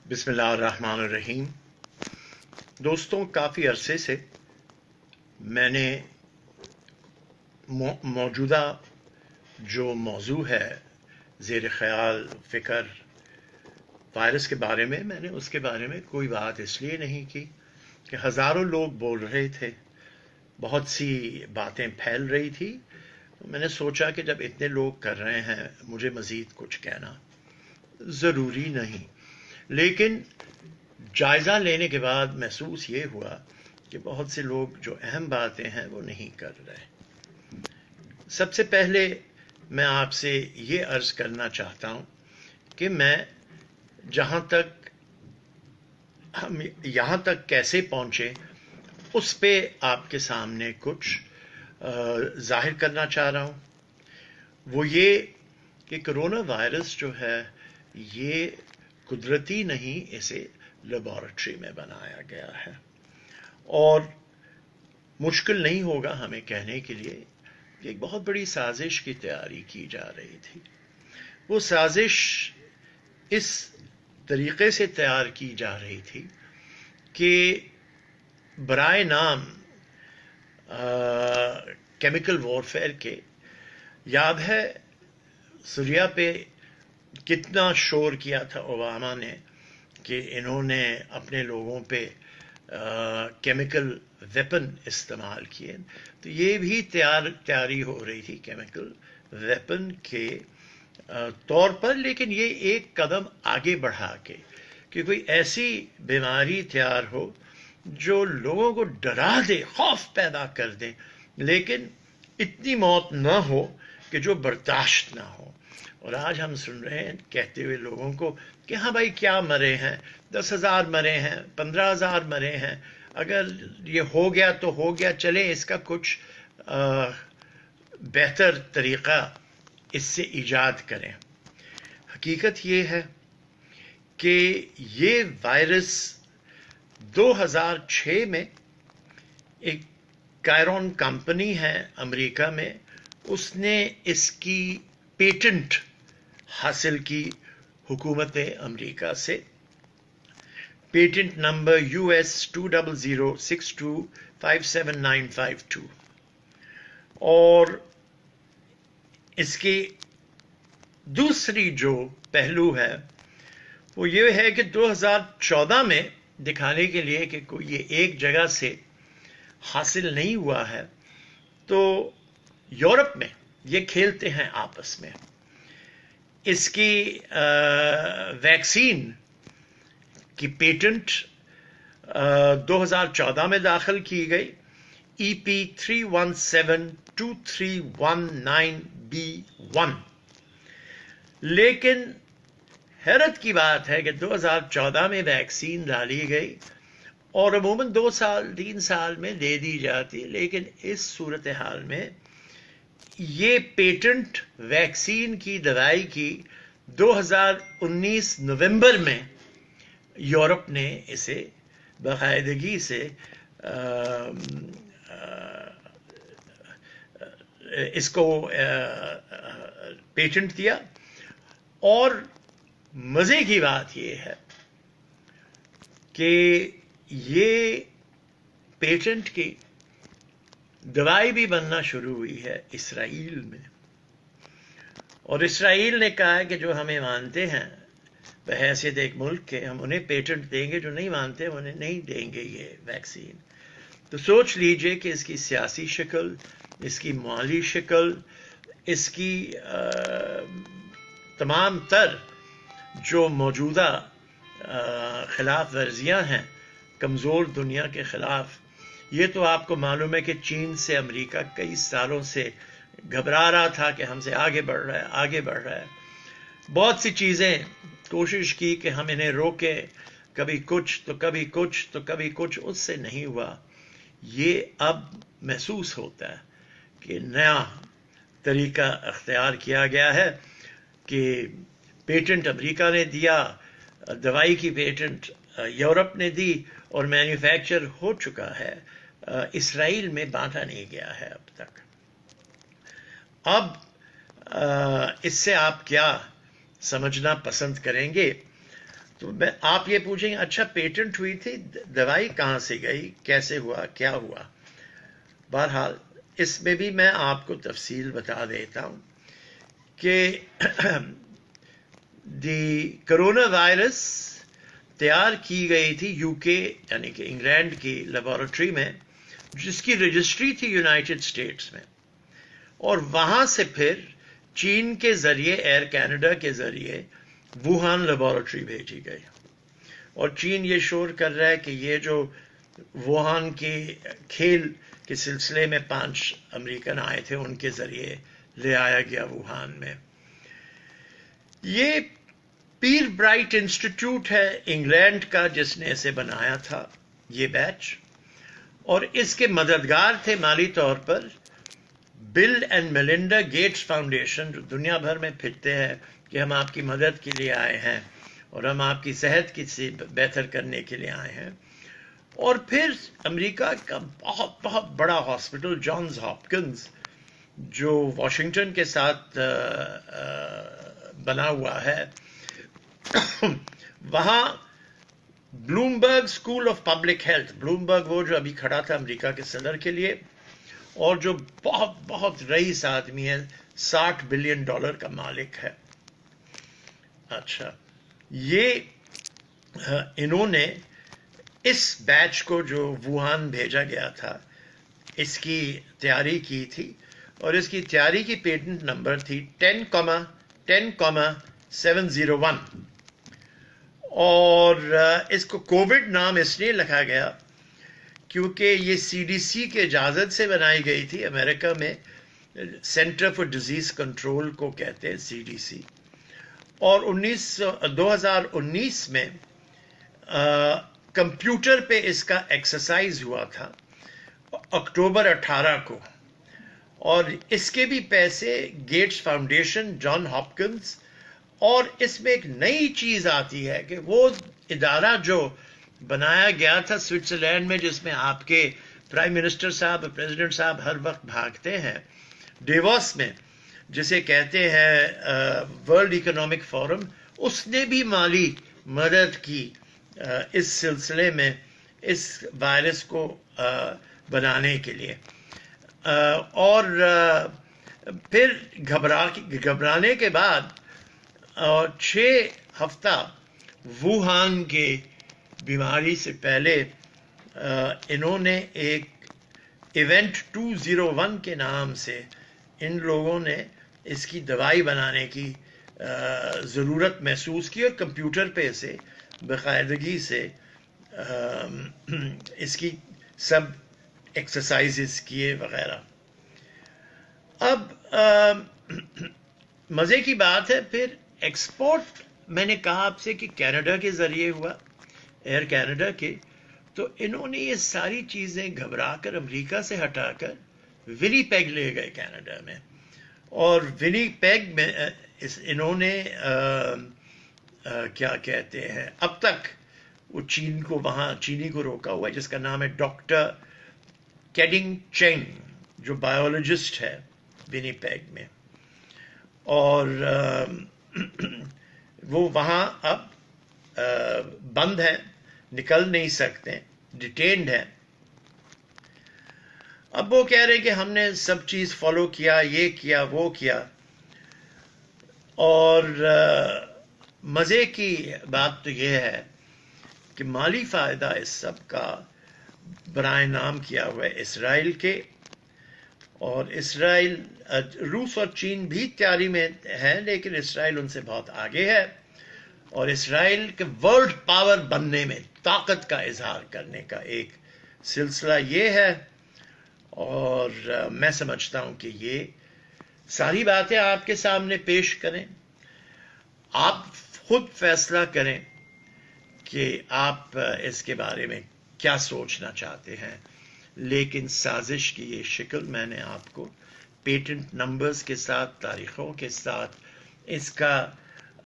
بسم اللہ الرحمن الرحیم۔ دوستوں، کافی عرصے سے میں نے موجودہ جو موضوع ہے زیر خیال فکر وائرس کے بارے میں نے اس کے بارے میں کوئی بات اس لیے نہیں کی کہ ہزاروں لوگ بول رہے تھے، بہت سی باتیں پھیل رہی تھی۔ میں نے سوچا کہ جب اتنے لوگ کر رہے ہیں مجھے مزید کچھ کہنا ضروری نہیں، لیکن جائزہ لینے کے بعد محسوس یہ ہوا کہ بہت سے لوگ جو اہم باتیں ہیں وہ نہیں کر رہے۔ سب سے پہلے میں آپ سے یہ عرض کرنا چاہتا ہوں کہ میں جہاں تک ہم یہاں تک کیسے پہنچے اس پہ آپ کے سامنے کچھ ظاہر کرنا چاہ رہا ہوں۔ وہ یہ کہ کرونا وائرس جو ہے یہ قدرتی نہیں، اسے لیبارٹری میں بنایا گیا ہے، اور مشکل نہیں ہوگا ہمیں کہنے کے لیے کہ ایک بہت بڑی سازش کی تیاری کی جا رہی تھی۔ وہ سازش اس طریقے سے تیار کی جا رہی تھی کہ برائے نام کیمیکل وارفیئر کے، یاد ہے سوریا پہ کتنا شور کیا تھا اوباما نے کہ انہوں نے اپنے لوگوں پہ کیمیکل ویپن استعمال کیے، تو یہ بھی تیاری ہو رہی تھی کیمیکل ویپن کے طور پر، لیکن یہ ایک قدم آگے بڑھا کے کہ کوئی ایسی بیماری تیار ہو جو لوگوں کو ڈرا دے، خوف پیدا کر دے، لیکن اتنی موت نہ ہو کہ جو برداشت نہ ہو۔ اور آج ہم سن رہے ہیں کہتے ہوئے لوگوں کو کہ ہاں بھائی کیا مرے ہیں، 10,000 مرے ہیں، 15,000 مرے ہیں، اگر یہ ہو گیا تو ہو گیا، چلے اس کا کچھ بہتر طریقہ اس سے ایجاد کریں۔ حقیقت یہ ہے کہ یہ وائرس 2006 میں ایک کائرون کمپنی ہے امریکہ میں، اس نے اس کی پیٹنٹ حاصل کی حکومت امریکہ سے، پیٹنٹ نمبر US 20062579552، اور اس کی دوسری جو پہلو ہے وہ یہ ہے کہ 2014 میں دکھانے کے لیے کہ کوئی یہ ایک جگہ سے حاصل نہیں ہوا ہے، تو یورپ میں یہ کھیلتے ہیں آپس میں۔ اس کی ویکسین کی پیٹنٹ 2014 میں داخل کی گئی، EP31723119B1، لیکن حیرت کی بات ہے کہ 2014 میں ویکسین ڈالی گئی اور عموماً 2-3 سال میں دے دی جاتی، لیکن اس صورتحال میں یہ پیٹنٹ ویکسین کی دوائی کی 2019 نومبر میں یورپ نے اسے باقاعدگی سے اس کو پیٹنٹ دیا، اور مزے کی بات یہ ہے کہ یہ پیٹنٹ کی دوائی بھی بننا شروع ہوئی ہے اسرائیل میں، اور اسرائیل نے کہا ہے کہ جو ہمیں مانتے ہیں بحیثیت ایک ملک کے، ہم انہیں پیٹنٹ دیں گے، جو نہیں مانتے انہیں نہیں دیں گے یہ ویکسین۔ تو سوچ لیجئے کہ اس کی سیاسی شکل، اس کی مالی شکل، اس کی تمام تر جو موجودہ خلاف ورزیاں ہیں کمزور دنیا کے خلاف، یہ تو آپ کو معلوم ہے کہ چین سے امریکہ کئی سالوں سے گھبرا رہا تھا کہ ہم سے آگے بڑھ رہا ہے، آگے بڑھ رہا ہے، بہت سی چیزیں کوشش کی کہ ہم انہیں روکیں، کبھی کچھ تو کبھی کچھ تو کبھی کچھ، اس سے نہیں ہوا۔ یہ اب محسوس ہوتا ہے کہ نیا طریقہ اختیار کیا گیا ہے کہ پیٹنٹ امریکہ نے دیا، دوائی کی پیٹنٹ یورپ نے دی، اور مینوفیکچر ہو چکا ہے، اسرائیل میں بانٹا نہیں گیا ہے اب تک۔ اب اس سے آپ کیا سمجھنا پسند کریں گے؟ تو آپ یہ پوچھیں گے اچھا پیٹنٹ ہوئی تھی دوائی کہاں سے گئی, کیسے ہوا, کیا ہوا. بہرحال اس میں بھی میں آپ کو تفصیل بتا دیتا ہوں کہ دی کرونا وائرس تیار کی گئی تھی یو کے یعنی کہ انگلینڈ کی لیبارٹری میں, جس کی رجسٹری تھی یونائٹڈ اسٹیٹس میں, اور وہاں سے پھر چین کے ذریعے ایئر کینیڈا کے ذریعے ووہان لیبارٹری بھیجی گئی. اور چین یہ شور کر رہا ہے کہ یہ جو ووہان کے کھیل کے سلسلے میں 5 امریکن آئے تھے ان کے ذریعے لے آیا گیا ووہان میں. یہ پیر برائٹ انسٹیٹیوٹ ہے انگلینڈ کا جس نے اسے بنایا تھا یہ بیچ, اور اس کے مددگار تھے مالی طور پر بل اینڈ میلنڈا گیٹس فاؤنڈیشن, جو دنیا بھر میں پھرتے ہیں کہ ہم آپ کی مدد کے لیے آئے ہیں اور ہم آپ کی صحت کی بہتر کرنے کے لیے آئے ہیں. اور پھر امریکہ کا بہت بہت بڑا ہاسپٹل جانز ہاپکنز جو واشنگٹن کے ساتھ بنا ہوا ہے, وہاں Bloomberg school of public health, Bloomberg وہ جو ابھی کھڑا تھا امریکہ کے صدر کے لیے اور جو بہت بہت رئیس آدمی ہے, $60 بلین کا مالک ہے. اچھا, یہ انہوں نے اس بیچ کو جو ووہان بھیجا گیا تھا اس کی تیاری کی تھی, اور اس کی تیاری کی پیٹنٹ نمبر تھی 10,701, اور اس کو کووڈ نام اس لیے لکھا گیا کیونکہ یہ سی ڈی سی کے اجازت سے بنائی گئی تھی. امریکہ میں سینٹر فار ڈیزیز کنٹرول کو کہتے ہیں سی ڈی سی, اور 2019 میں کمپیوٹر پہ اس کا ایکسرسائز ہوا تھا اکتوبر 18 کو, اور اس کے بھی پیسے گیٹس فاؤنڈیشن, جان ہاپکنز, اور اس میں ایک نئی چیز آتی ہے کہ وہ ادارہ جو بنایا گیا تھا سوئٹزرلینڈ میں, جس میں آپ کے پرائم منسٹر صاحب, پریزیڈنٹ صاحب ہر وقت بھاگتے ہیں, ڈیووس میں, جسے کہتے ہیں ورلڈ اکنامک فورم, اس نے بھی مالی مدد کی اس سلسلے میں اس وائرس کو بنانے کے لیے. اور پھر گھبرانے کے بعد 6 ہفتہ ووہان کے بیماری سے پہلے انہوں نے ایک ایونٹ 201 کے نام سے ان لوگوں نے اس کی دوائی بنانے کی ضرورت محسوس کی, اور کمپیوٹر پہ اسے باقاعدگی سے اس کی سب ایکسرسائزز کیے وغیرہ. اب مزے کی بات ہے, پھر ایکسپورٹ میں نے کہا آپ سے کہ کینیڈا کے ذریعے ہوا, ایئر کینیڈا کے, تو انہوں نے یہ ساری چیزیں گھبرا کر امریکہ سے ہٹا کر ونی پیگ لے گئے کینیڈا میں, اور ونی پیگ میں انہوں نے کیا کہتے ہیں, اب تک وہ چین کو وہاں چینی کو روکا ہوا ہے, جس کا نام ہے ڈاکٹر کیڈنگ چینگ, جو بایولوجسٹ ہے ونی پیگ میں, اور وہ وہاں اب بند ہیں, نکل نہیں سکتے, ڈیٹینڈ ہیں. اب وہ کہہ رہے کہ ہم نے سب چیز فالو کیا, یہ کیا وہ کیا, اور مزے کی بات تو یہ ہے کہ مالی فائدہ اس سب کا برائے نام کیا ہوا ہے اسرائیل کے, اور اسرائیل, روس اور چین بھی تیاری میں ہے, لیکن اسرائیل ان سے بہت آگے ہے, اور اسرائیل کے ورلڈ پاور بننے میں طاقت کا اظہار کرنے کا ایک سلسلہ یہ ہے. اور میں سمجھتا ہوں کہ یہ ساری باتیں آپ کے سامنے پیش کریں, آپ خود فیصلہ کریں کہ آپ اس کے بارے میں کیا سوچنا چاہتے ہیں. لیکن سازش کی یہ شکل میں نے آپ کو پیٹنٹ نمبرز کے ساتھ, تاریخوں کے ساتھ, اس کا